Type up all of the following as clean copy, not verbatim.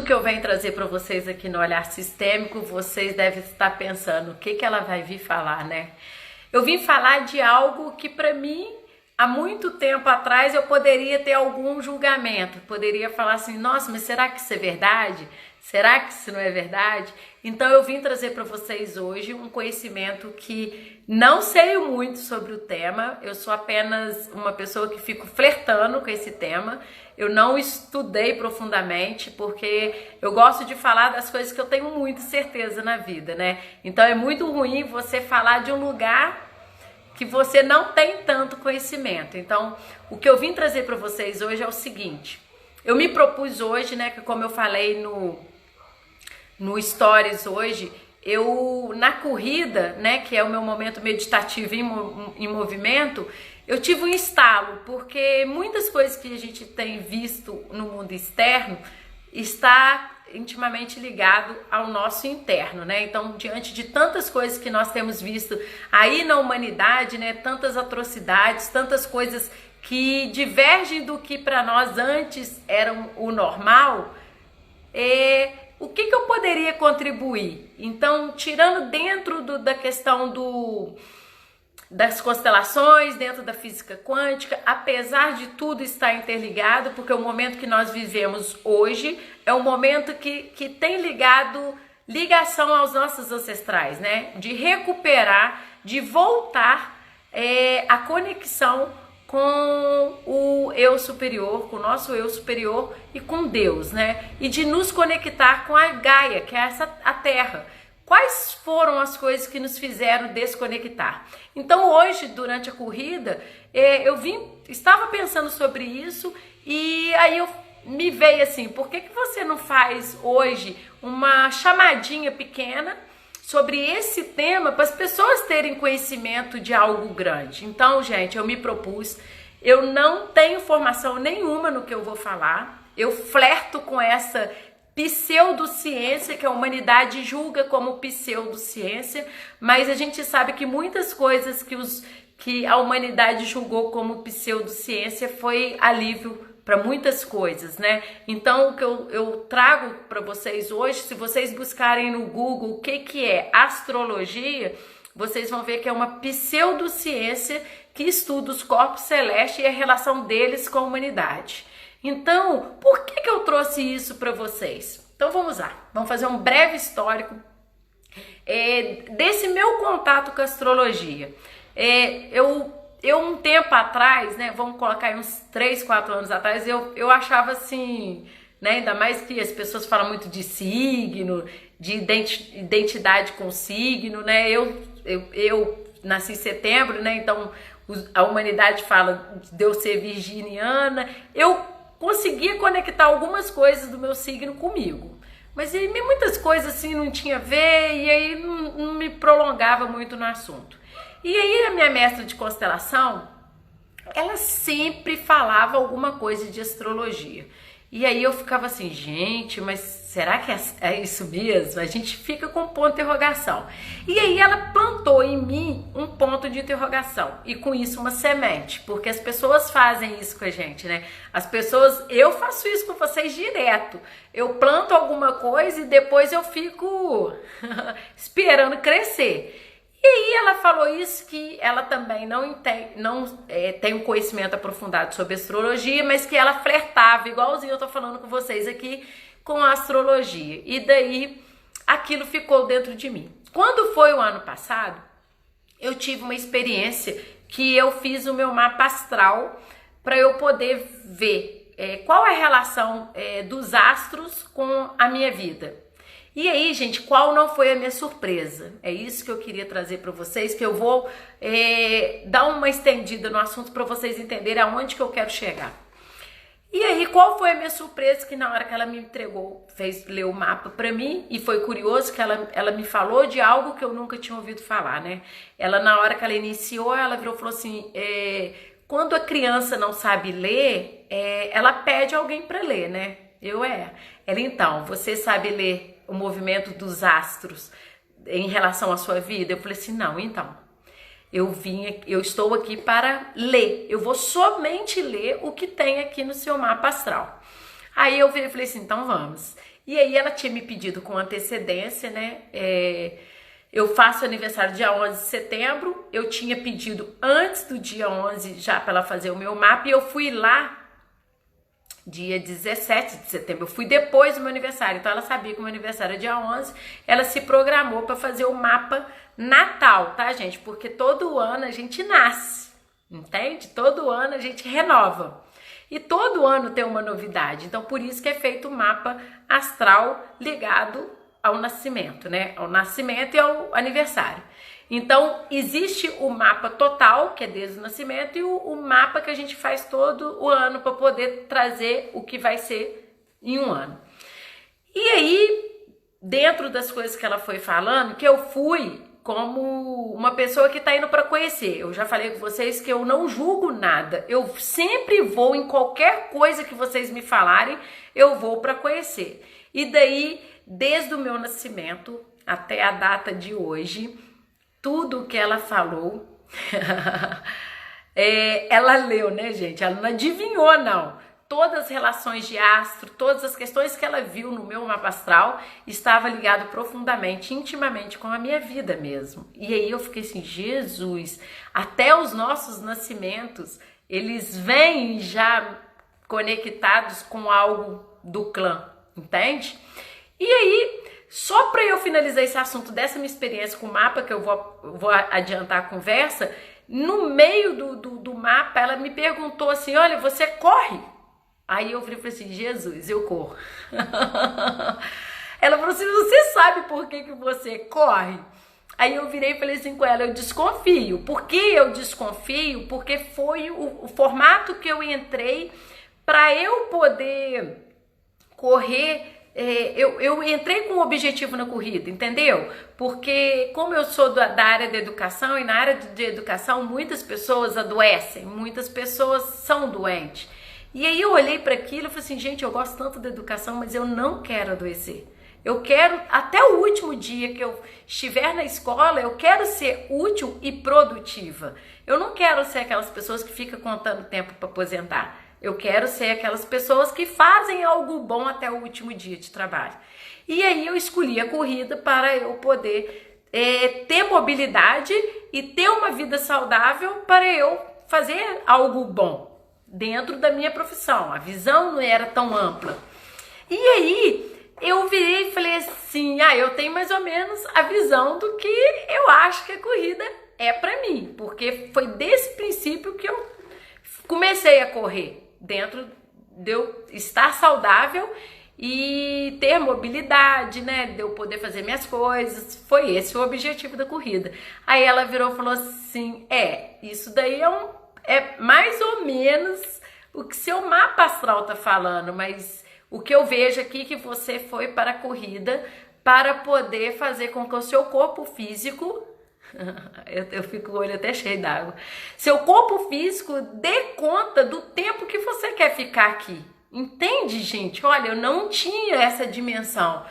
que eu venho trazer para vocês aqui no Olhar Sistêmico, vocês devem estar pensando, o que que ela vai vir falar, né? Eu vim falar de algo que para mim, há muito tempo atrás, eu poderia ter algum julgamento. Poderia falar assim, nossa, mas será que isso é verdade? Será que isso não é verdade? Então eu vim trazer para vocês hoje um conhecimento que não sei muito sobre o tema. Eu sou apenas uma pessoa que fico flertando com esse tema. Eu não estudei profundamente, porque eu gosto de falar das coisas que eu tenho muita certeza na vida, né? Então é muito ruim você falar de um lugar que você não tem tanto conhecimento. Então, o que eu vim trazer para vocês hoje é o seguinte. Eu me propus hoje, né, que como eu falei no Stories hoje, eu na corrida, né, que é o meu momento meditativo em movimento, eu tive um estalo, porque muitas coisas que a gente tem visto no mundo externo está intimamente ligado ao nosso interno, né? Então, diante de tantas coisas que nós temos visto aí na humanidade, né, tantas atrocidades, tantas coisas que divergem do que para nós antes eram o normal, o que eu poderia contribuir? Então, tirando dentro da questão das constelações, dentro da física quântica, apesar de tudo estar interligado, porque o momento que nós vivemos hoje é um momento que tem ligação aos nossos ancestrais, né? De recuperar, de voltar a conexão com o eu superior, com o nosso eu superior e com Deus, né? E de nos conectar com a Gaia, que é a Terra. Quais foram as coisas que nos fizeram desconectar? Então hoje, durante a corrida, estava pensando sobre isso e aí me veio assim, por que você não faz hoje uma chamadinha pequena sobre esse tema para as pessoas terem conhecimento de algo grande? Então, gente, eu me propus, eu não tenho formação nenhuma no que eu vou falar, eu flerto com essa pseudociência, que a humanidade julga como pseudociência, mas a gente sabe que muitas coisas que a humanidade julgou como pseudociência foi alívio para muitas coisas, né? Então, o que eu trago para vocês hoje, se vocês buscarem no Google o que é astrologia, vocês vão ver que é uma pseudociência que estuda os corpos celestes e a relação deles com a humanidade. Então, por que eu trouxe isso para vocês? Então vamos lá, vamos fazer um breve histórico desse meu contato com a astrologia. Eu um tempo atrás, né, vamos colocar aí uns 3, 4 anos atrás, eu achava assim, né, ainda mais que as pessoas falam muito de signo, de identidade com signo, né, eu nasci em setembro, né, então a humanidade fala de eu ser virginiana, eu conseguia conectar algumas coisas do meu signo comigo, mas aí muitas coisas assim não tinha a ver e aí não me prolongava muito no assunto. E aí a minha mestra de constelação, ela sempre falava alguma coisa de astrologia. E aí eu ficava assim, gente, mas será que é isso mesmo? A gente fica com ponto de interrogação. E aí ela plantou em mim um ponto de interrogação. E com isso uma semente. Porque as pessoas fazem isso com a gente, né? Eu faço isso com vocês direto. Eu planto alguma coisa e depois eu fico esperando crescer. E aí ela falou isso, que ela também não tem um conhecimento aprofundado sobre astrologia, mas que ela flertava, igualzinho eu tô falando com vocês aqui, com a astrologia. E daí aquilo ficou dentro de mim. Quando foi o ano passado, eu tive uma experiência que eu fiz o meu mapa astral para eu poder ver qual é a relação dos astros com a minha vida. E aí, gente, qual não foi a minha surpresa? É isso que eu queria trazer para vocês, que eu vou dar uma estendida no assunto para vocês entenderem aonde que eu quero chegar. E aí, qual foi a minha surpresa? Que na hora que ela me entregou, fez ler o mapa para mim, e foi curioso que ela me falou de algo que eu nunca tinha ouvido falar, né? Ela, na hora que ela iniciou, ela virou e falou assim, quando a criança não sabe ler, ela pede alguém para ler, né? Ela, então, você sabe ler o movimento dos astros em relação à sua vida? Eu falei assim, não, então, eu estou aqui para ler, eu vou somente ler o que tem aqui no seu mapa astral. Aí eu falei assim, então vamos. E aí ela tinha me pedido com antecedência, né? Eu faço aniversário dia 11 de setembro, eu tinha pedido antes do dia 11 já para ela fazer o meu mapa, e eu fui lá dia 17 de setembro, eu fui depois do meu aniversário, então ela sabia que o meu aniversário é dia 11, ela se programou para fazer o mapa natal, tá, gente? Porque todo ano a gente nasce, entende? Todo ano a gente renova. E todo ano tem uma novidade, então por isso que é feito o mapa astral ligado ao nascimento, né? Ao nascimento e ao aniversário. Então, existe o mapa total, que é desde o nascimento, e o mapa que a gente faz todo o ano para poder trazer o que vai ser em um ano. E aí, dentro das coisas que ela foi falando, que eu fui como uma pessoa que está indo para conhecer. Eu já falei com vocês que eu não julgo nada. Eu sempre vou em qualquer coisa que vocês me falarem, eu vou para conhecer. E daí, desde o meu nascimento até a data de hoje, tudo que ela falou, ela leu, né, gente? Ela não adivinhou, não. Todas as relações de astro, todas as questões que ela viu no meu mapa astral estava ligado profundamente, intimamente com a minha vida mesmo. E aí eu fiquei assim, Jesus, até os nossos nascimentos, eles vêm já conectados com algo do clã, entende? E aí, só para eu finalizar esse assunto dessa minha experiência com o mapa, que eu vou adiantar a conversa, no meio do mapa ela me perguntou assim, olha, você corre? Aí eu falei assim, Jesus, eu corro. Ela falou assim, você sabe por que você corre? Aí eu virei e falei assim com ela, eu desconfio. Por que eu desconfio? Porque foi o formato que eu entrei para eu poder correr. Eu entrei com um objetivo na corrida, entendeu? Porque como eu sou da área da educação, e na área de educação muitas pessoas adoecem, muitas pessoas são doentes. E aí eu olhei para aquilo e falei assim, gente, eu gosto tanto da educação, mas eu não quero adoecer. Eu quero, até o último dia que eu estiver na escola, eu quero ser útil e produtiva. Eu não quero ser aquelas pessoas que ficam contando tempo para aposentar. Eu quero ser aquelas pessoas que fazem algo bom até o último dia de trabalho. E aí eu escolhi a corrida para eu poder ter mobilidade e ter uma vida saudável para eu fazer algo bom dentro da minha profissão. A visão não era tão ampla. E aí eu virei e falei assim, eu tenho mais ou menos a visão do que eu acho que a corrida é para mim, porque foi desse princípio que eu comecei a correr, dentro de eu estar saudável e ter mobilidade, né, de eu poder fazer minhas coisas. Foi esse o objetivo da corrida. Aí ela virou e falou assim, isso daí é mais ou menos o que seu mapa astral tá falando, mas o que eu vejo aqui é que você foi para a corrida para poder fazer com que o seu corpo físico, eu fico com o olho até cheio d'água, seu corpo físico dê conta do tempo que você quer ficar aqui. Entende, gente? Olha, eu não tinha essa dimensão.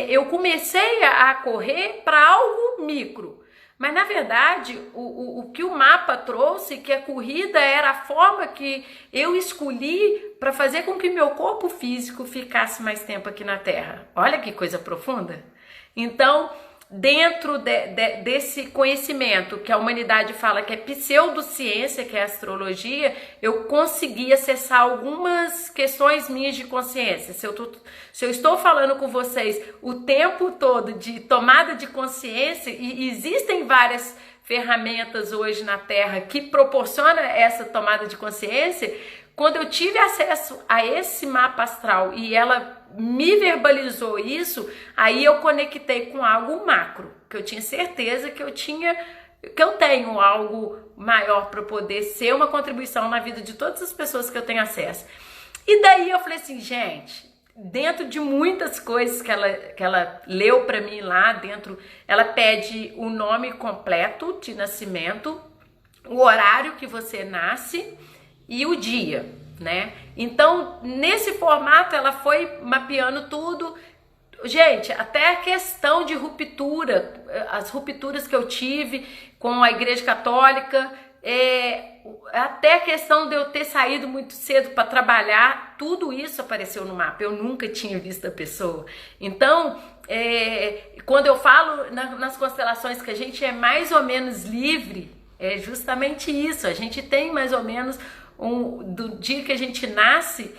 Eu comecei a correr para algo micro. Mas, na verdade, o que o mapa trouxe, que a corrida era a forma que eu escolhi para fazer com que meu corpo físico ficasse mais tempo aqui na Terra. Olha que coisa profunda. Então, dentro desse conhecimento que a humanidade fala que é pseudociência, que é astrologia, eu consegui acessar algumas questões minhas de consciência. Se eu estou falando com vocês o tempo todo de tomada de consciência, e existem várias ferramentas hoje na Terra que proporcionam essa tomada de consciência, quando eu tive acesso a esse mapa astral e ela me verbalizou isso, aí eu conectei com algo macro, que eu tinha certeza que eu tenho algo maior para poder ser uma contribuição na vida de todas as pessoas que eu tenho acesso. E daí eu falei assim, gente, dentro de muitas coisas que ela leu para mim lá dentro, ela pede o nome completo de nascimento, o horário que você nasce e o dia, né? Então, nesse formato, ela foi mapeando tudo. Gente, até a questão de ruptura, as rupturas que eu tive com a Igreja Católica, até a questão de eu ter saído muito cedo para trabalhar, tudo isso apareceu no mapa. Eu nunca tinha visto a pessoa. Então, quando eu falo nas constelações que a gente é mais ou menos livre, é justamente isso. A gente tem mais ou menos, do dia que a gente nasce,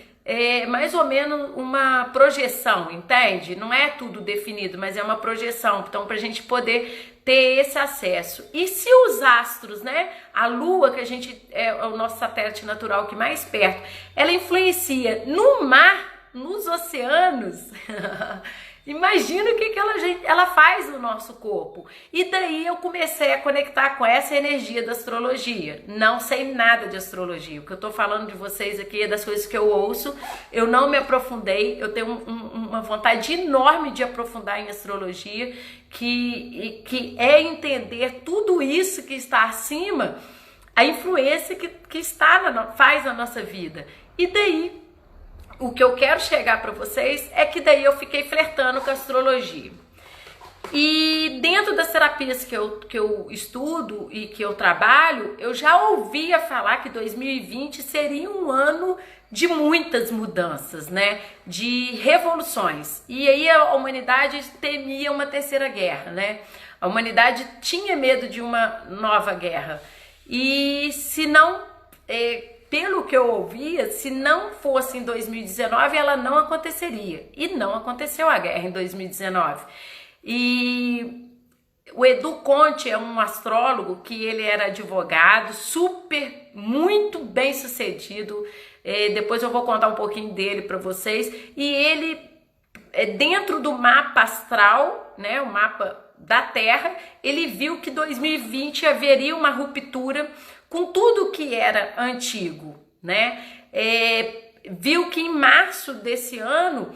mais ou menos uma projeção, entende? Não é tudo definido, mas é uma projeção. Então, para a gente poder ter esse acesso. E se os astros, né? A Lua, que a gente é o nosso satélite natural que mais perto, ela influencia no mar, nos oceanos. Imagina o que ela faz no nosso corpo. E daí eu comecei a conectar com essa energia da astrologia. Não sei nada de astrologia. O que eu tô falando de vocês aqui é das coisas que eu ouço. Eu não me aprofundei. Eu tenho uma vontade enorme de aprofundar em astrologia, que é entender tudo isso que está acima, a influência que faz na nossa vida. E daí, o que eu quero chegar para vocês é que daí eu fiquei flertando com a astrologia. E dentro das terapias que eu estudo e que eu trabalho, eu já ouvia falar que 2020 seria um ano de muitas mudanças, né? De revoluções. E aí a humanidade temia uma terceira guerra, né? A humanidade tinha medo de uma nova guerra. E se não... pelo que eu ouvia, se não fosse em 2019, ela não aconteceria. E não aconteceu a guerra em 2019. E o Edu Conte é um astrólogo que ele era advogado, muito bem sucedido. Depois eu vou contar um pouquinho dele para vocês. E ele, dentro do mapa astral, né, o mapa da Terra, ele viu que 2020 haveria uma ruptura com tudo que era antigo, né? Viu que em março desse ano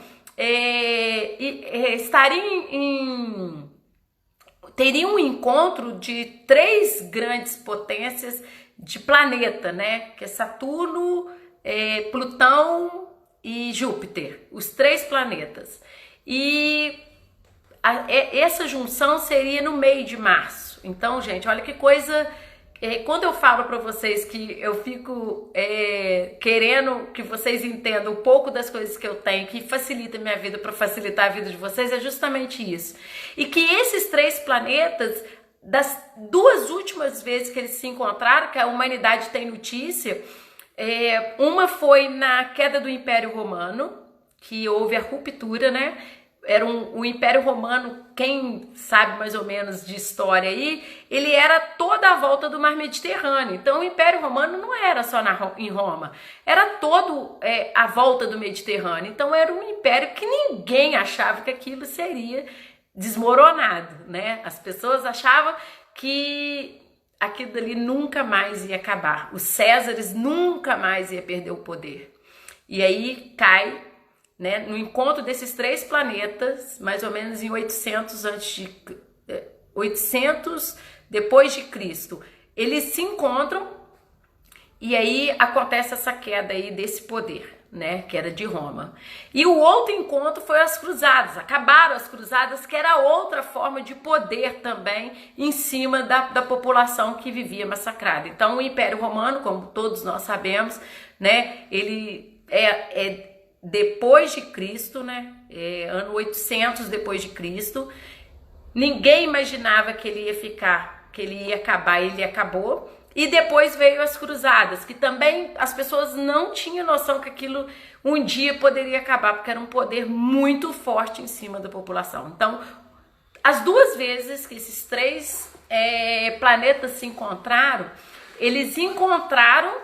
teria um encontro de 3 grandes potências de planeta, né? Que é Saturno, Plutão e Júpiter, os 3 planetas. E essa junção seria no meio de março. Então, gente, olha que coisa... Quando eu falo para vocês que eu fico querendo que vocês entendam um pouco das coisas que eu tenho, que facilita a minha vida para facilitar a vida de vocês, é justamente isso. E que esses 3 planetas, das 2 últimas vezes que eles se encontraram, que a humanidade tem notícia, uma foi na queda do Império Romano, que houve a ruptura, né? Era o Império Romano, quem sabe mais ou menos de história aí, ele era toda a volta do Mar Mediterrâneo. Então o Império Romano não era só em Roma, era todo a volta do Mediterrâneo. Então era um império que ninguém achava que aquilo seria desmoronado, né? As pessoas achavam que aquilo ali nunca mais ia acabar. Os Césares nunca mais ia perder o poder. E aí cai, né, no encontro desses 3 planetas, mais ou menos em 800 depois de Cristo, eles se encontram e aí acontece essa queda aí desse poder, né, que era de Roma. E o outro encontro foi as cruzadas. Acabaram as cruzadas, que era outra forma de poder também em cima da população que vivia massacrada. Então o Império Romano, como todos nós sabemos, né, ele depois de Cristo, né? Ano 800 depois de Cristo. Ninguém imaginava que ele ia ficar, que ele ia acabar, ele acabou. E depois veio as cruzadas, que também as pessoas não tinham noção que aquilo um dia poderia acabar, porque era um poder muito forte em cima da população. Então, as 2 vezes que esses 3 planetas se encontraram, eles encontraram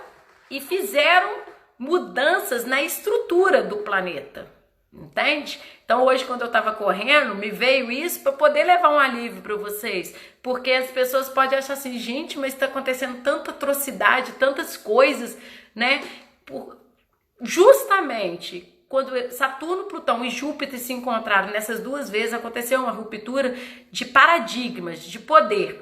e fizeram mudanças na estrutura do planeta, entende? Então hoje, quando eu estava correndo, me veio isso para poder levar um alívio para vocês, porque as pessoas podem achar assim, gente, mas está acontecendo tanta atrocidade, tantas coisas, né? Justamente quando Saturno, Plutão e Júpiter se encontraram nessas 2 vezes, aconteceu uma ruptura de paradigmas, de poder.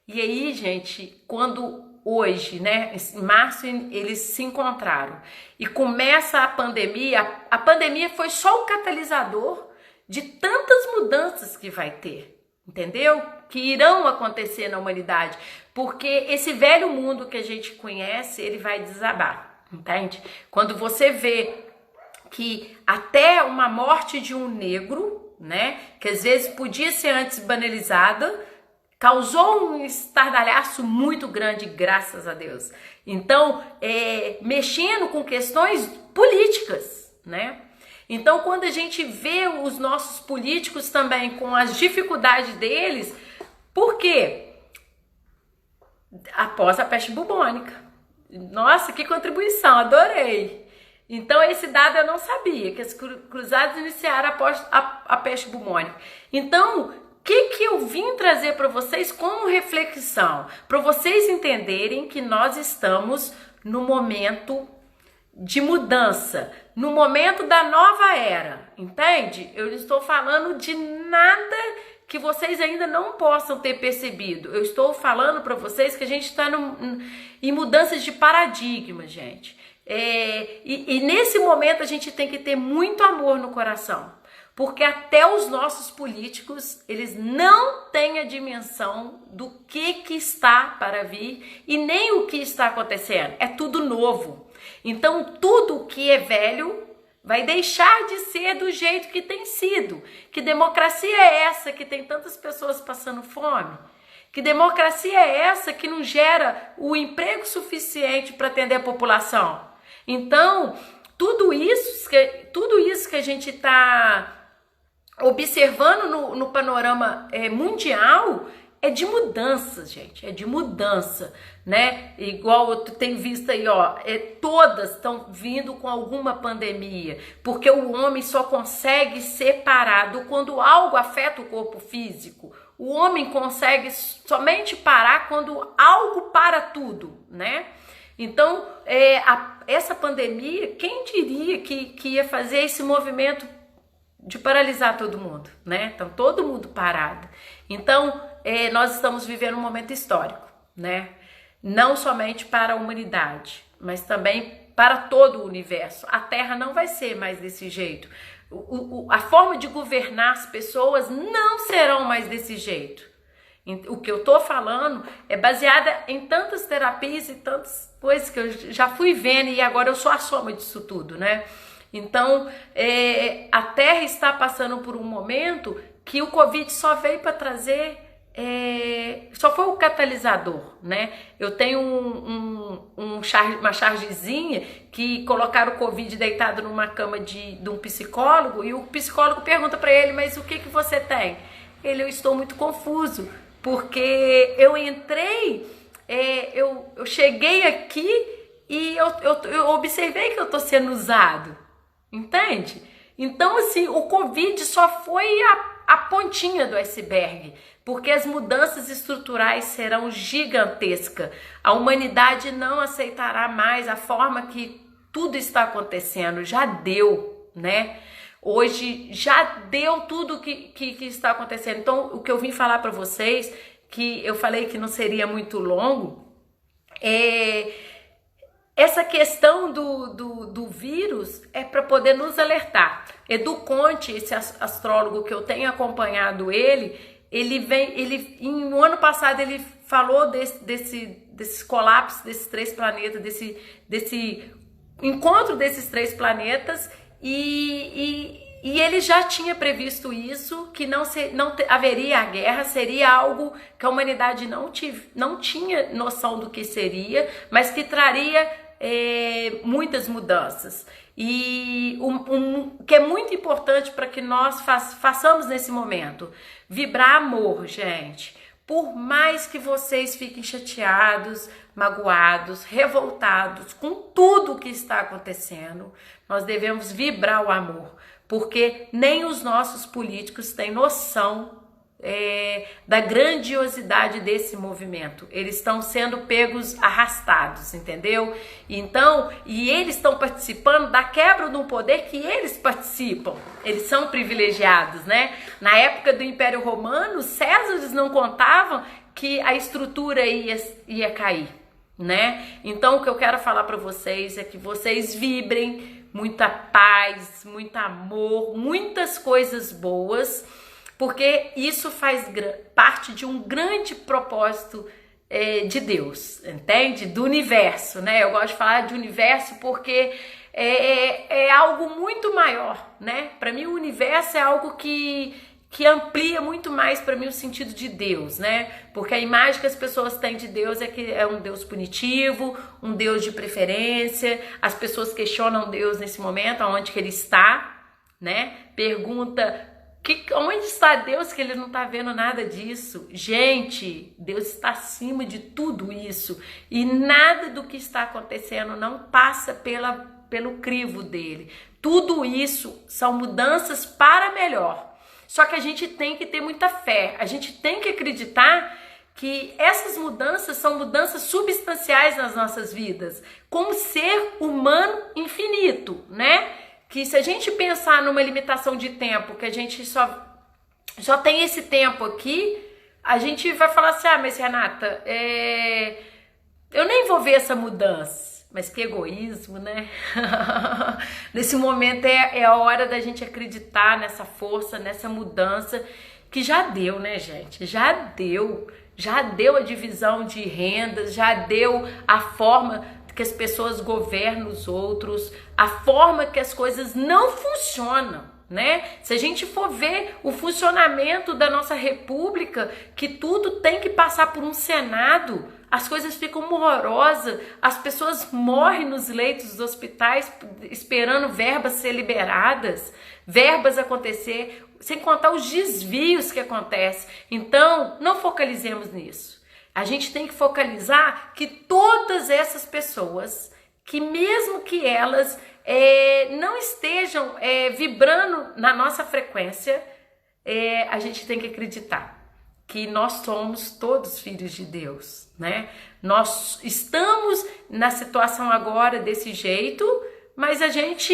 E aí, gente, quando hoje, né, em março, eles se encontraram e começa a pandemia foi só o catalisador de tantas mudanças que vai ter, entendeu? Que irão acontecer na humanidade, porque esse velho mundo que a gente conhece, ele vai desabar, entende? Quando você vê que até uma morte de um negro, né, que às vezes podia ser antes banalizada, causou um estardalhaço muito grande, graças a Deus. Então, mexendo com questões políticas, né? Então, quando a gente vê os nossos políticos também com as dificuldades deles, por quê? Após a peste bubônica. Nossa, que contribuição, adorei. Então, esse dado eu não sabia, que as cruzadas iniciaram após a peste bubônica. Então, o que eu vim trazer para vocês como reflexão? Para vocês entenderem que nós estamos no momento de mudança, no momento da nova era, entende? Eu não estou falando de nada que vocês ainda não possam ter percebido. Eu estou falando para vocês que a gente está em mudanças de paradigma, gente. E nesse momento a gente tem que ter muito amor no coração, porque até os nossos políticos, eles não têm a dimensão do que está para vir e nem o que está acontecendo. É tudo novo. Então, tudo que é velho vai deixar de ser do jeito que tem sido. Que democracia é essa que tem tantas pessoas passando fome? Que democracia é essa que não gera o emprego suficiente para atender a população? Então, tudo isso que a gente está observando no panorama mundial é de mudança, gente, é de mudança, né? Igual eu tenho visto aí, ó, todas estão vindo com alguma pandemia, porque o homem só consegue ser parado quando algo afeta o corpo físico. O homem consegue somente parar quando algo para tudo, né? Então, essa pandemia, quem diria que ia fazer esse movimento de paralisar todo mundo, né? Então, todo mundo parado. Então, nós estamos vivendo um momento histórico, né? Não somente para a humanidade, mas também para todo o universo. A Terra não vai ser mais desse jeito. A forma de governar as pessoas não serão mais desse jeito. O que eu estou falando é baseada em tantas terapias e tantas coisas que eu já fui vendo e agora eu sou a soma disso tudo, né? Então, a Terra está passando por um momento que o Covid só veio para trazer, só foi o catalisador, né? Eu tenho uma chargezinha que colocaram o Covid deitado numa cama de um psicólogo e o psicólogo pergunta para ele, mas o que você tem? Eu estou muito confuso, porque eu entrei, eu cheguei aqui e eu observei que eu estou sendo usado. Entende? Então, assim, o Covid só foi a pontinha do iceberg, porque as mudanças estruturais serão gigantescas. A humanidade não aceitará mais a forma que tudo está acontecendo. Já deu, né? Hoje já deu tudo que está acontecendo. Então, o que eu vim falar para vocês, que eu falei que não seria muito longo, essa questão do vírus é para poder nos alertar. Edu Conte, esse astrólogo que eu tenho acompanhado no ano passado ele falou desse colapso desses três planetas, desse encontro desses três planetas e ele já tinha previsto isso, que não haveria a guerra, seria algo que a humanidade não tinha noção do que seria, mas que traria muitas mudanças. E que é muito importante para que nós façamos nesse momento, vibrar amor, gente. Por mais que vocês fiquem chateados, magoados, revoltados com tudo que está acontecendo, nós devemos vibrar o amor, porque nem os nossos políticos têm noção da grandiosidade desse movimento. Eles estão sendo pegos, arrastados, entendeu? Então, e eles estão participando da quebra de um poder que eles participam. Eles são privilegiados, né? Na época do Império Romano, os Césares não contavam que a estrutura ia cair, né? Então, o que eu quero falar para vocês é que vocês vibrem muita paz, muito amor, muitas coisas boas, porque isso faz parte de um grande propósito de Deus, entende? Do universo, né? Eu gosto de falar de universo porque é algo muito maior, né? Para mim o universo é algo que amplia muito mais para mim o sentido de Deus, né? Porque a imagem que as pessoas têm de Deus é que é um Deus punitivo, um Deus de preferência. As pessoas questionam Deus nesse momento, aonde que ele está, né? Pergunta, onde está Deus que ele não está vendo nada disso? Gente, Deus está acima de tudo isso e nada do que está acontecendo não passa pelo crivo dele. Tudo isso são mudanças para melhor. Só que a gente tem que ter muita fé, a gente tem que acreditar que essas mudanças são mudanças substanciais nas nossas vidas, como ser humano infinito, né? Que se a gente pensar numa limitação de tempo, que a gente só tem esse tempo aqui, a gente vai falar assim, mas Renata, eu nem vou ver essa mudança. Mas que egoísmo, né? Nesse momento é a hora da gente acreditar nessa força, nessa mudança que já deu, né, gente? Já deu a divisão de rendas, já deu a forma que as pessoas governam os outros, a forma que as coisas não funcionam, né? Se a gente for ver o funcionamento da nossa república, que tudo tem que passar por um Senado, as coisas ficam horrorosas, as pessoas morrem nos leitos dos hospitais esperando verbas ser liberadas, verbas acontecer, sem contar os desvios que acontecem. Então, não focalizemos nisso. A gente tem que focalizar que todas essas pessoas, que mesmo que elas não estejam vibrando na nossa frequência, a gente tem que acreditar que nós somos todos filhos de Deus, né? Nós estamos na situação agora desse jeito, mas a gente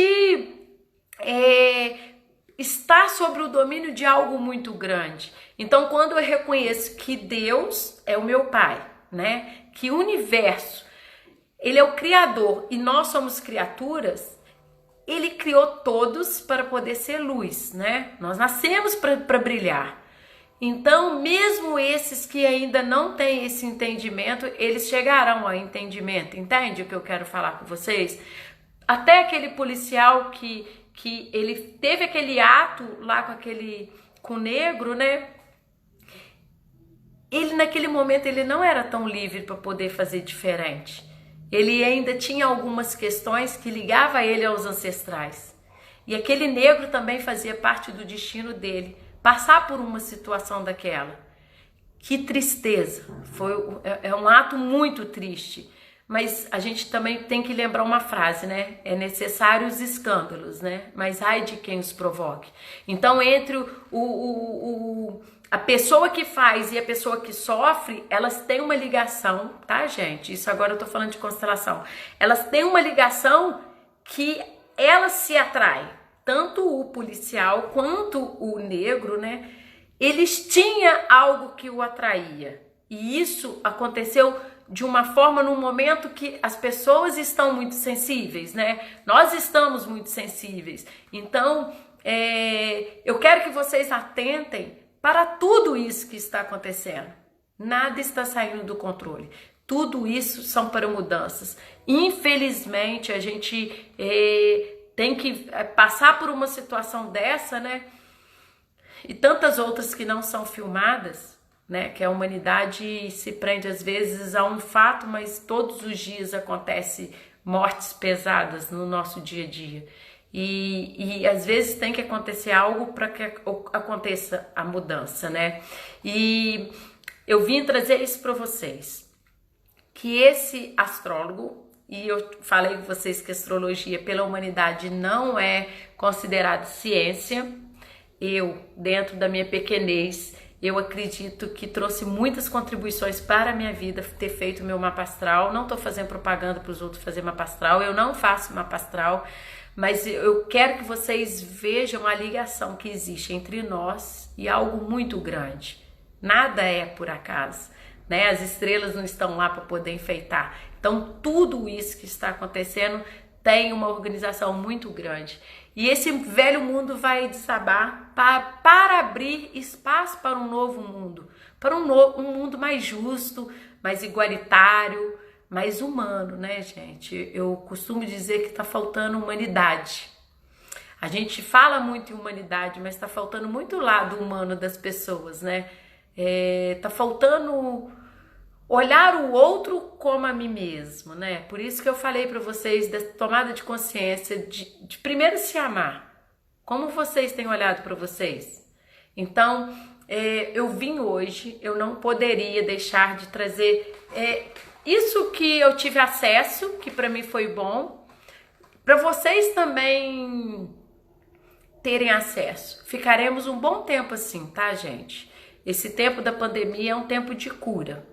está sobre o domínio de algo muito grande. Então, quando eu reconheço que Deus é o meu Pai, né? Que o universo, ele é o Criador e nós somos criaturas, ele criou todos para poder ser luz, né? Nós nascemos para brilhar. Então, mesmo esses que ainda não têm esse entendimento, eles chegarão ao entendimento. Entende o que eu quero falar com vocês? Até aquele policial que ele teve aquele ato lá com o negro, né? Ele naquele momento ele não era tão livre para poder fazer diferente. Ele ainda tinha algumas questões que ligavam ele aos ancestrais. E aquele negro também fazia parte do destino dele. Passar por uma situação daquela. Que tristeza. É um ato muito triste. Mas a gente também tem que lembrar uma frase, né? É necessário os escândalos, né? Mas ai de quem os provoque. Então, entre a pessoa que faz e a pessoa que sofre, elas têm uma ligação, tá, gente? Isso agora eu tô falando de constelação. Elas têm uma ligação que elas se atraem. Tanto o policial quanto o negro, né? Eles tinham algo que o atraía. E isso aconteceu de uma forma num momento que as pessoas estão muito sensíveis, né? Nós estamos muito sensíveis. Então, eu quero que vocês atentem para tudo isso que está acontecendo. Nada está saindo do controle. Tudo isso são para mudanças. Infelizmente, a gente tem que passar por uma situação dessa, né? E tantas outras que não são filmadas, né? Que a humanidade se prende às vezes a um fato, mas todos os dias acontecem mortes pesadas no nosso dia a dia. E às vezes tem que acontecer algo para que aconteça a mudança, né? E eu vim trazer isso para vocês, que esse astrólogo, e eu falei com vocês que a astrologia pela humanidade não é considerada ciência. Eu, dentro da minha pequenez, eu acredito que trouxe muitas contribuições para a minha vida ter feito meu mapa astral. Não estou fazendo propaganda para os outros fazer mapa astral, eu não faço mapa astral, mas eu quero que vocês vejam a ligação que existe entre nós e algo muito grande. Nada é por acaso, né? As estrelas não estão lá para poder enfeitar. Então, tudo isso que está acontecendo tem uma organização muito grande. E esse velho mundo vai desabar para abrir espaço para um novo mundo, para um mundo mais justo, mais igualitário, mais humano, né, gente? Eu costumo dizer que está faltando humanidade. A gente fala muito em humanidade, mas está faltando muito o lado humano das pessoas, né? Tá faltando olhar o outro como a mim mesmo, né? Por isso que eu falei para vocês da tomada de consciência, de primeiro se amar. Como vocês têm olhado para vocês? Então, eu vim hoje, eu não poderia deixar de trazer isso que eu tive acesso, que para mim foi bom, para vocês também terem acesso. Ficaremos um bom tempo assim, tá, gente? Esse tempo da pandemia é um tempo de cura.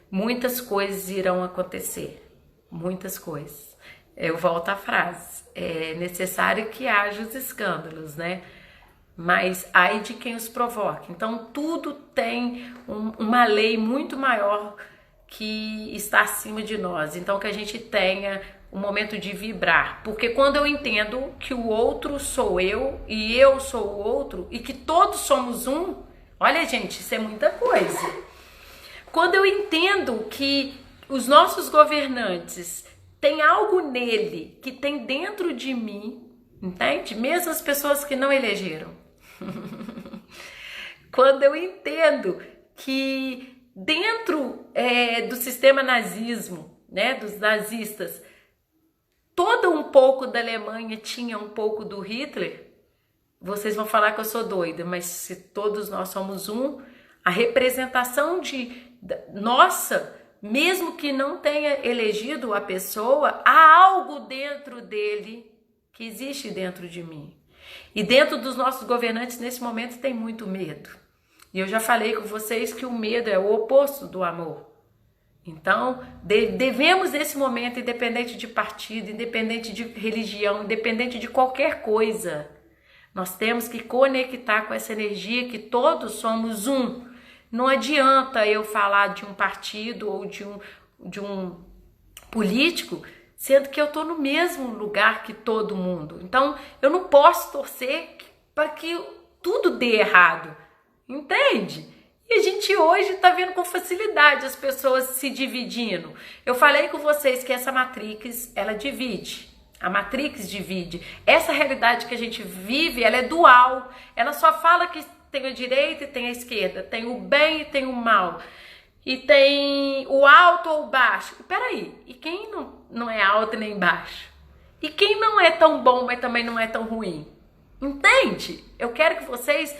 Muitas coisas irão acontecer, muitas coisas. Eu volto à frase, é necessário que haja os escândalos, né? Mas ai de quem os provoque. Então tudo tem uma lei muito maior que está acima de nós. Então que a gente tenha um momento de vibrar. Porque quando eu entendo que o outro sou eu e eu sou o outro e que todos somos um, olha gente, isso é muita coisa. Quando eu entendo que os nossos governantes têm algo nele que tem dentro de mim, entende? Mesmo as pessoas que não elegeram. Quando eu entendo que dentro do sistema nazismo, né, dos nazistas, todo um pouco da Alemanha tinha um pouco do Hitler, vocês vão falar que eu sou doida, mas se todos nós somos um, a representação nossa, mesmo que não tenha elegido a pessoa, há algo dentro dele que existe dentro de mim. E dentro dos nossos governantes, nesse momento, tem muito medo. E eu já falei com vocês que o medo é o oposto do amor. Então, devemos nesse momento, independente de partido, independente de religião, independente de qualquer coisa, nós temos que conectar com essa energia que todos somos um. Não adianta eu falar de um partido ou de um político, sendo que eu estou no mesmo lugar que todo mundo. Então, eu não posso torcer para que tudo dê errado, entende? E a gente hoje está vendo com facilidade as pessoas se dividindo. Eu falei com vocês que essa Matrix, ela divide. A Matrix divide. Essa realidade que a gente vive, ela é dual. Ela só fala que tem a direita e tem a esquerda. Tem o bem e tem o mal. E tem o alto ou o baixo. E peraí, e quem não é alto nem baixo? E quem não é tão bom, mas também não é tão ruim? Entende? Eu quero que vocês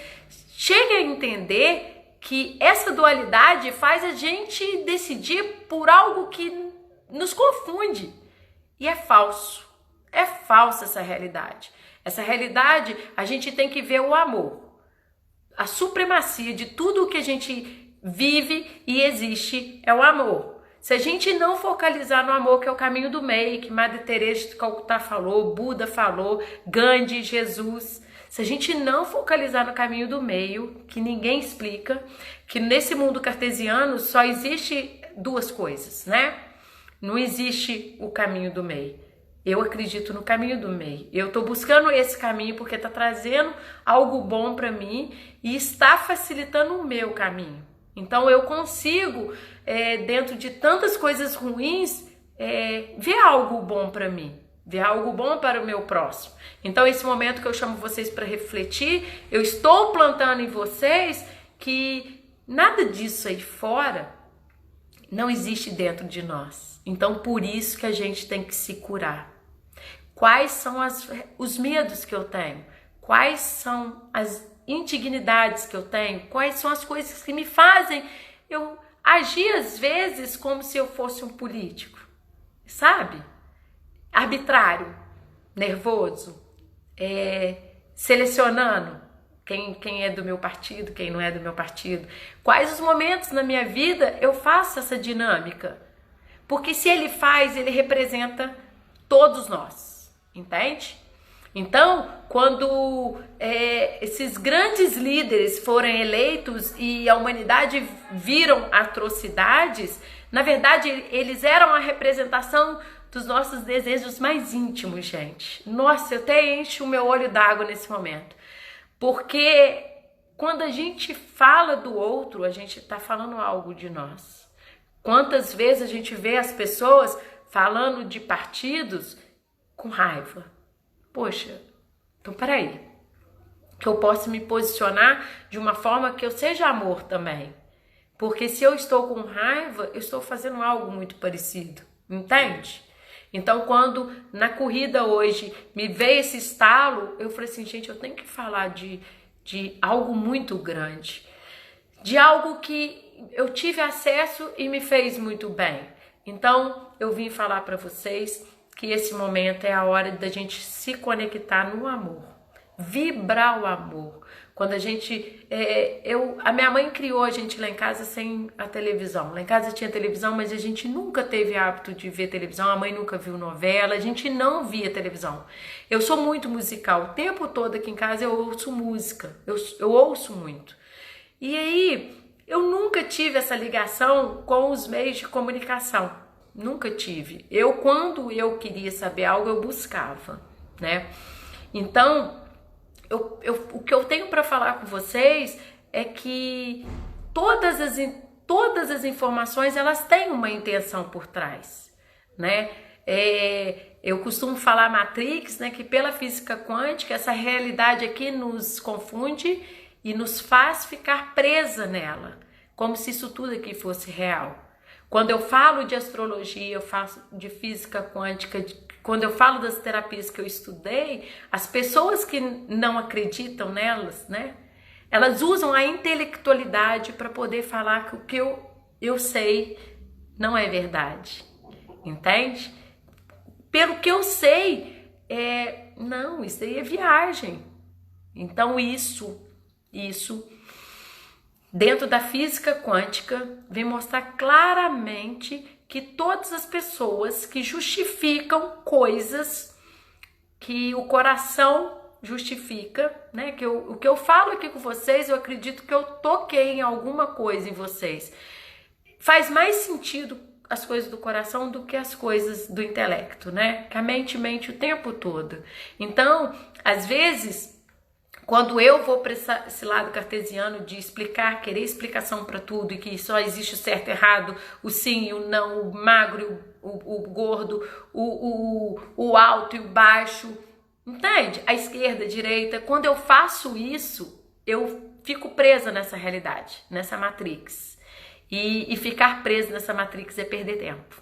cheguem a entender que essa dualidade faz a gente decidir por algo que nos confunde. E é falso. É falsa essa realidade. Essa realidade, a gente tem que ver o amor. A supremacia de tudo o que a gente vive e existe é o amor. Se a gente não focalizar no amor, que é o caminho do meio, que Madre Teresa de Calcutá falou, Buda falou, Gandhi, Jesus... Se a gente não focalizar no caminho do meio, que ninguém explica, que nesse mundo cartesiano só existe duas coisas, né? Não existe o caminho do meio. Eu acredito no caminho do meio. Eu estou buscando esse caminho porque está trazendo algo bom para mim e está facilitando o meu caminho. Então eu consigo, dentro de tantas coisas ruins, ver algo bom para mim. Ver algo bom para o meu próximo. Então esse momento que eu chamo vocês para refletir, eu estou plantando em vocês que nada disso aí fora não existe dentro de nós. Então por isso que a gente tem que se curar. Quais são os medos que eu tenho? Quais são as indignidades que eu tenho? Quais são as coisas que me fazem eu agir às vezes como se eu fosse um político? Sabe? Arbitrário, nervoso, selecionando quem é do meu partido, quem não é do meu partido. Quais os momentos na minha vida eu faço essa dinâmica? Porque se ele faz, ele representa todos nós, entende? Então, quando esses grandes líderes foram eleitos e a humanidade viram atrocidades, na verdade eles eram a representação dos nossos desejos mais íntimos, gente. Nossa, eu até encho o meu olho d'água nesse momento. Porque quando a gente fala do outro, a gente está falando algo de nós. Quantas vezes a gente vê as pessoas falando de partidos com raiva? Poxa, então peraí, que eu possa me posicionar de uma forma que eu seja amor também. Porque se eu estou com raiva, eu estou fazendo algo muito parecido, entende? Então, quando na corrida hoje me veio esse estalo, eu falei assim, gente, eu tenho que falar de algo muito grande, de algo que eu tive acesso e me fez muito bem. Então, eu vim falar para vocês que esse momento é a hora da gente se conectar no amor, vibrar o amor. Quando a gente, a minha mãe criou a gente lá em casa sem a televisão. Lá em casa tinha televisão, mas a gente nunca teve hábito de ver televisão. A mãe nunca viu novela, a gente não via televisão. Eu sou muito musical, o tempo todo aqui em casa eu ouço música, eu ouço muito. E aí, eu nunca tive essa ligação com os meios de comunicação, nunca tive. Quando eu queria saber algo, eu buscava, né? Então, o que eu tenho para falar com vocês é que todas as informações, elas têm uma intenção por trás, né? Eu costumo falar Matrix, né, que pela física quântica, essa realidade aqui nos confunde e nos faz ficar presa nela, como se isso tudo aqui fosse real. Quando eu falo de astrologia, eu faço de física quântica, quando eu falo das terapias que eu estudei, as pessoas que não acreditam nelas, né, elas usam a intelectualidade para poder falar que o que eu sei não é verdade, entende? Pelo que eu sei, não, isso aí é viagem. Então isso, dentro da física quântica, vem mostrar claramente que todas as pessoas que justificam coisas que o coração justifica, né? O que eu falo aqui com vocês, eu acredito que eu toquei em alguma coisa em vocês. Faz mais sentido as coisas do coração do que as coisas do intelecto, né? Que a mente mente o tempo todo. Então, às vezes, quando eu vou para esse lado cartesiano de explicar, querer explicação para tudo e que só existe o certo e errado, o sim e o não, o magro, o gordo, o alto e o baixo, entende? A esquerda, a direita. Quando eu faço isso, eu fico presa nessa realidade, nessa matrix. E ficar preso nessa matrix é perder tempo.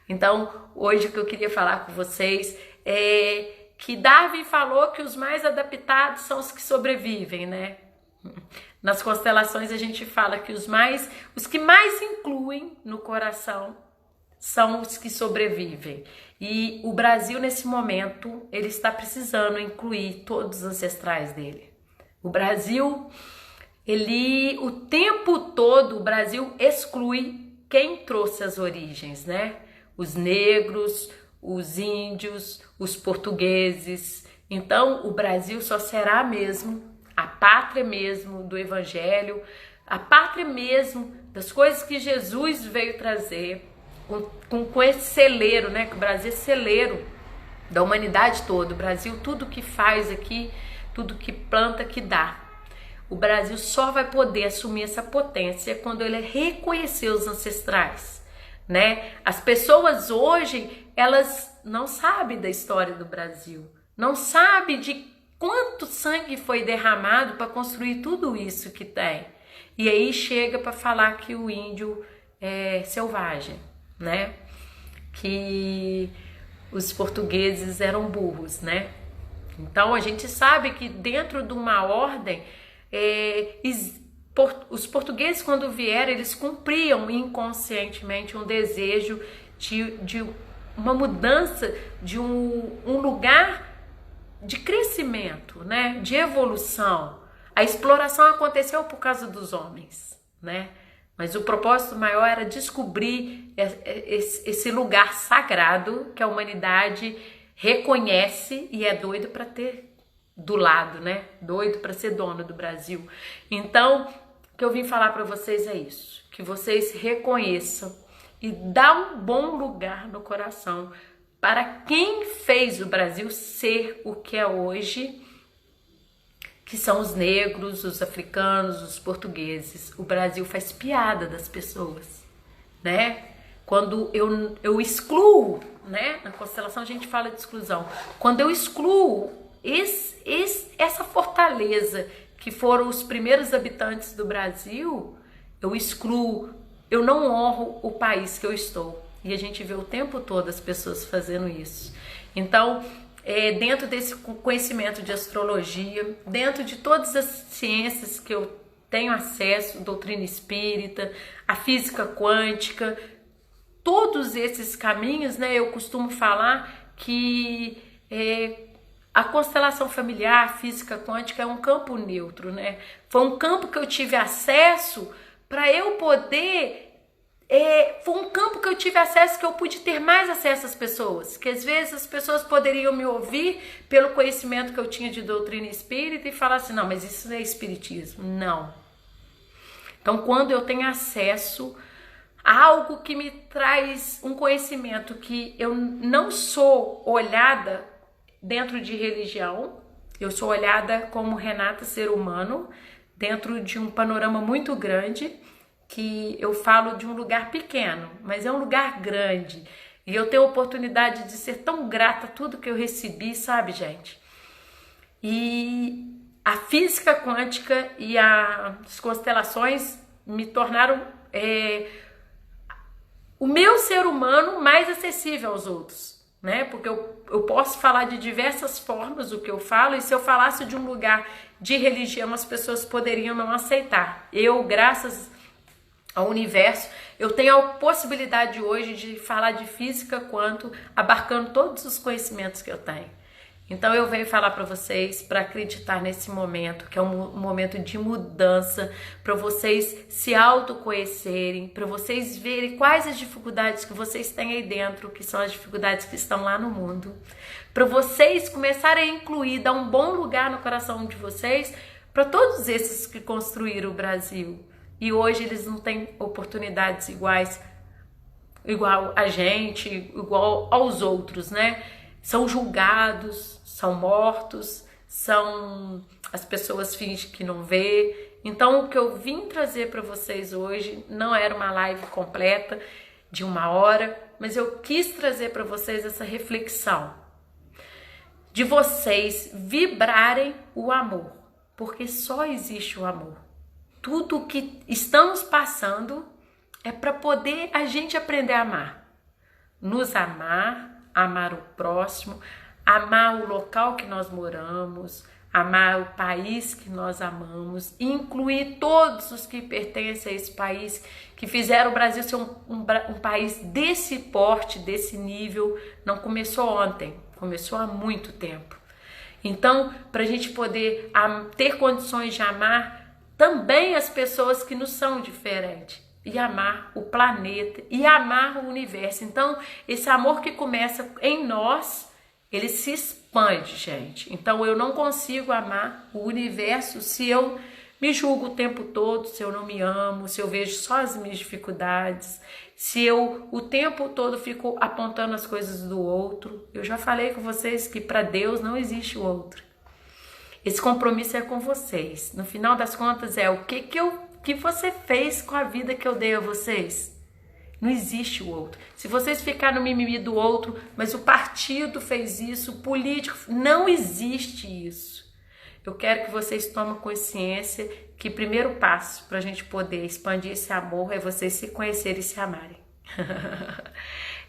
Então, hoje o que eu queria falar com vocês é que Darwin falou que os mais adaptados são os que sobrevivem, né? Nas constelações a gente fala que os que mais incluem no coração são os que sobrevivem. E o Brasil, nesse momento, ele está precisando incluir todos os ancestrais dele. O Brasil, o tempo todo, o Brasil exclui quem trouxe as origens, né? Os negros, os índios, os portugueses. Então, o Brasil só será mesmo a pátria mesmo do Evangelho, a pátria mesmo das coisas que Jesus veio trazer, com esse celeiro, né? Que o Brasil é celeiro da humanidade toda. O Brasil, tudo que faz aqui, tudo que planta, que dá. O Brasil só vai poder assumir essa potência quando ele reconhecer os ancestrais, né? As pessoas hoje, elas não sabem da história do Brasil, não sabem de quanto sangue foi derramado para construir tudo isso que tem. E aí chega para falar que o índio é selvagem, né? Que os portugueses eram burros, né? Então a gente sabe que dentro de uma ordem, os portugueses, quando vieram, eles cumpriam inconscientemente um desejo de uma mudança, de um lugar de crescimento, né? De evolução. A exploração aconteceu por causa dos homens, né? Mas o propósito maior era descobrir esse lugar sagrado que a humanidade reconhece e é doido para ter do lado, né? Doido para ser dono do Brasil. Então, o que eu vim falar para vocês é isso, que vocês reconheçam e dá um bom lugar no coração para quem fez o Brasil ser o que é hoje, que que são os negros, os africanos, os portugueses. O Brasil faz piada das pessoas, né? Quando eu excluo, né? Na constelação a gente fala de exclusão. Quando eu excluo essa fortaleza que foram os primeiros habitantes do Brasil, eu excluo, eu não honro o país que eu estou. E a gente vê o tempo todo as pessoas fazendo isso. Então, dentro desse conhecimento de astrologia, dentro de todas as ciências que eu tenho acesso, doutrina espírita, a física quântica, todos esses caminhos, né, eu costumo falar que a constelação familiar, a física quântica é um campo neutro, né? Foi um campo que eu tive acesso para eu poder... foi um campo que eu tive acesso, que eu pude ter mais acesso às pessoas, que às vezes as pessoas poderiam me ouvir pelo conhecimento que eu tinha de doutrina espírita e falar assim, não, mas isso não é espiritismo. Não. Então, quando eu tenho acesso a algo que me traz um conhecimento que eu não sou olhada dentro de religião, eu sou olhada como Renata, ser humano, dentro de um panorama muito grande, que eu falo de um lugar pequeno, mas é um lugar grande. E eu tenho a oportunidade de ser tão grata a tudo que eu recebi, sabe, gente? E a física quântica e as constelações me tornaram o meu ser humano mais acessível aos outros, né? Porque eu posso falar de diversas formas o que eu falo, e se eu falasse de um lugar de religião, as pessoas poderiam não aceitar. Eu, graças ao universo, eu tenho a possibilidade hoje de falar de física quanto abarcando todos os conhecimentos que eu tenho. Então eu venho falar para vocês para acreditar nesse momento, que é um momento de mudança, para vocês se autoconhecerem, para vocês verem quais as dificuldades que vocês têm aí dentro, que são as dificuldades que estão lá no mundo, para vocês começarem a incluir, dar um bom lugar no coração de vocês para todos esses que construíram o Brasil. E hoje eles não têm oportunidades igual a gente, igual aos outros, né? São julgados, são mortos, as pessoas fingem que não vê. Então o que eu vim trazer para vocês hoje não era uma live completa de 1 hora, mas eu quis trazer para vocês essa reflexão de vocês vibrarem o amor, porque só existe o amor. Tudo o que estamos passando é para poder a gente aprender a amar. Nos amar, amar o próximo, amar o local que nós moramos, amar o país que nós amamos, incluir todos os que pertencem a esse país, que fizeram o Brasil ser um país desse porte, desse nível. Não começou ontem, começou há muito tempo. Então, para a gente poder ter condições de amar também as pessoas que nos são diferentes, e amar o planeta, e amar o universo. Então, esse amor que começa em nós, ele se expande, gente. Então, eu não consigo amar o universo se eu me julgo o tempo todo, se eu não me amo, se eu vejo só as minhas dificuldades, se eu o tempo todo fico apontando as coisas do outro. Eu já falei com vocês que para Deus não existe o outro. Esse compromisso é com vocês. No final das contas é o que você fez com a vida que eu dei a vocês. Não existe o outro. Se vocês ficarem no mimimi do outro, mas o partido fez isso, o político, não existe isso. Eu quero que vocês tomem consciência que o primeiro passo para a gente poder expandir esse amor é vocês se conhecerem e se amarem.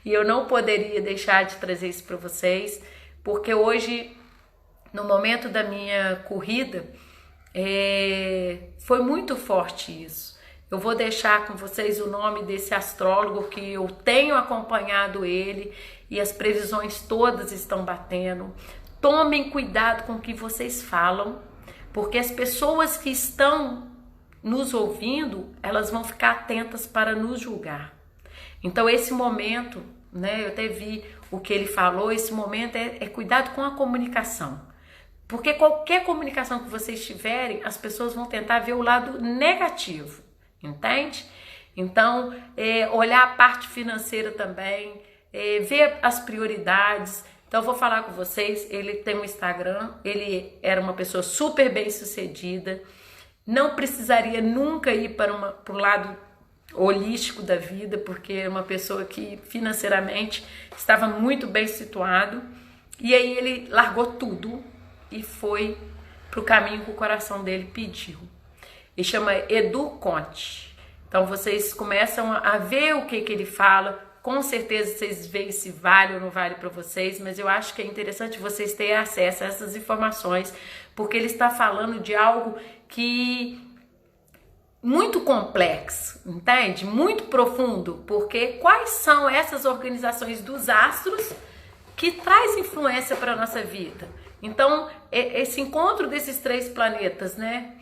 E eu não poderia deixar de trazer isso para vocês, porque hoje, no momento da minha corrida, foi muito forte isso. Eu vou deixar com vocês o nome desse astrólogo que eu tenho acompanhado ele, e as previsões todas estão batendo. Tomem cuidado com o que vocês falam, porque as pessoas que estão nos ouvindo, elas vão ficar atentas para nos julgar. Então esse momento, né, eu até vi o que ele falou, esse momento é cuidado com a comunicação. Porque qualquer comunicação que vocês tiverem, as pessoas vão tentar ver o lado negativo, entende? Então, olhar a parte financeira também, ver as prioridades. Então, Então eu vou falar com vocês, ele tem um Instagram, ele era uma pessoa super bem sucedida, não precisaria nunca ir para o lado holístico da vida, porque é uma pessoa que financeiramente estava muito bem situado, e aí ele largou tudo e foi para o caminho que o coração dele pediu. Ele chama Edu Conte. Então vocês começam a ver o que ele fala, com certeza vocês veem se vale ou não vale para vocês, mas eu acho que é interessante vocês terem acesso a essas informações, porque ele está falando de algo que muito complexo, entende? Muito profundo, porque quais são essas organizações dos astros que traz influência para a nossa vida? Então, esse encontro desses 3 planetas, né?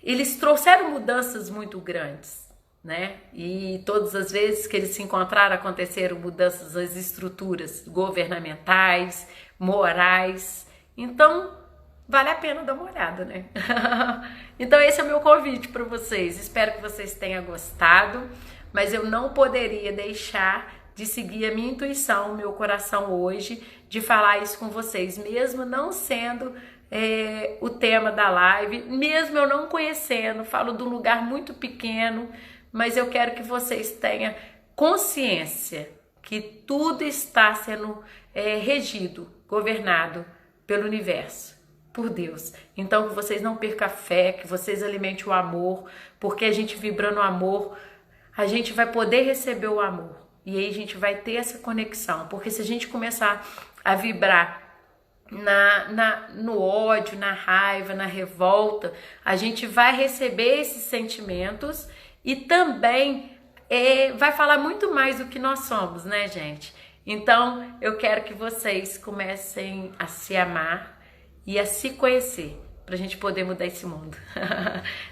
Eles trouxeram mudanças muito grandes, né? E todas as vezes que eles se encontraram, aconteceram mudanças nas estruturas governamentais, morais. Então, vale a pena dar uma olhada, né? Então esse é o meu convite para vocês. Espero que vocês tenham gostado, mas eu não poderia deixar de seguir a minha intuição, o meu coração hoje, de falar isso com vocês, mesmo não sendo o tema da live, mesmo eu não conhecendo, falo de um lugar muito pequeno, mas eu quero que vocês tenham consciência que tudo está sendo regido, governado pelo universo, por Deus. Então que vocês não percam a fé, que vocês alimentem o amor, porque a gente vibrando o amor, a gente vai poder receber o amor. E aí a gente vai ter essa conexão, porque se a gente começar a vibrar no ódio, na raiva, na revolta, a gente vai receber esses sentimentos e também vai falar muito mais do que nós somos, né, gente? Então eu quero que vocês comecem a se amar e a se conhecer, pra gente poder mudar esse mundo.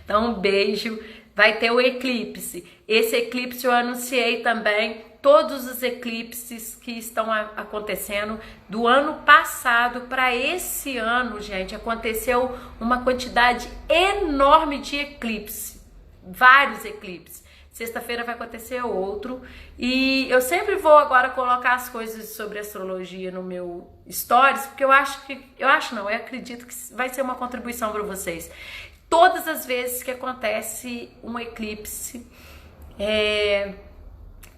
Então um beijo, vai ter o eclipse. Esse eclipse eu anunciei também, todos os eclipses que estão acontecendo do ano passado para esse ano, gente, aconteceu uma quantidade enorme de eclipse, vários eclipses. Sexta-feira vai acontecer outro, e eu sempre vou agora colocar as coisas sobre astrologia no meu stories, porque eu acredito que vai ser uma contribuição para vocês. Todas as vezes que acontece um eclipse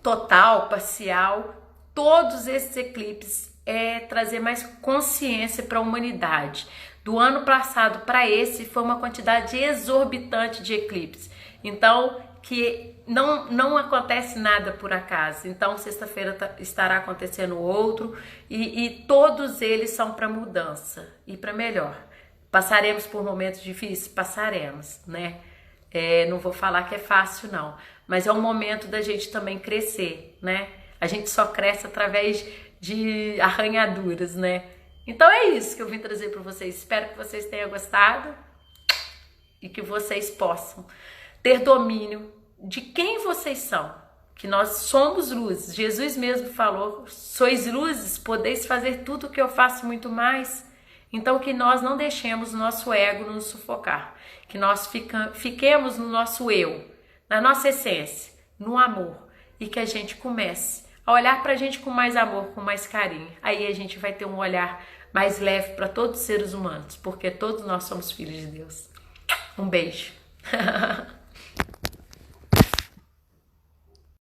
total, parcial, todos esses eclipses trazer mais consciência para a humanidade. Do ano passado para esse foi uma quantidade exorbitante de eclipses. Então, que não acontece nada por acaso. Então, sexta-feira estará acontecendo outro, e todos eles são para mudança e para melhor. Passaremos por momentos difíceis? Passaremos, né? Não vou falar que é fácil, não, mas é um momento da gente também crescer, né? A gente só cresce através de arranhaduras, né? Então é isso que eu vim trazer para vocês. Espero que vocês tenham gostado e que vocês possam ter domínio de quem vocês são, que nós somos luzes. Jesus mesmo falou: sois luzes, podeis fazer tudo o que eu faço, muito mais. Então que nós não deixemos o nosso ego nos sufocar, que nós fiquemos no nosso eu, na nossa essência, no amor, e que a gente comece a olhar pra gente com mais amor, com mais carinho. Aí a gente vai ter um olhar mais leve para todos os seres humanos, porque todos nós somos filhos de Deus. Um beijo.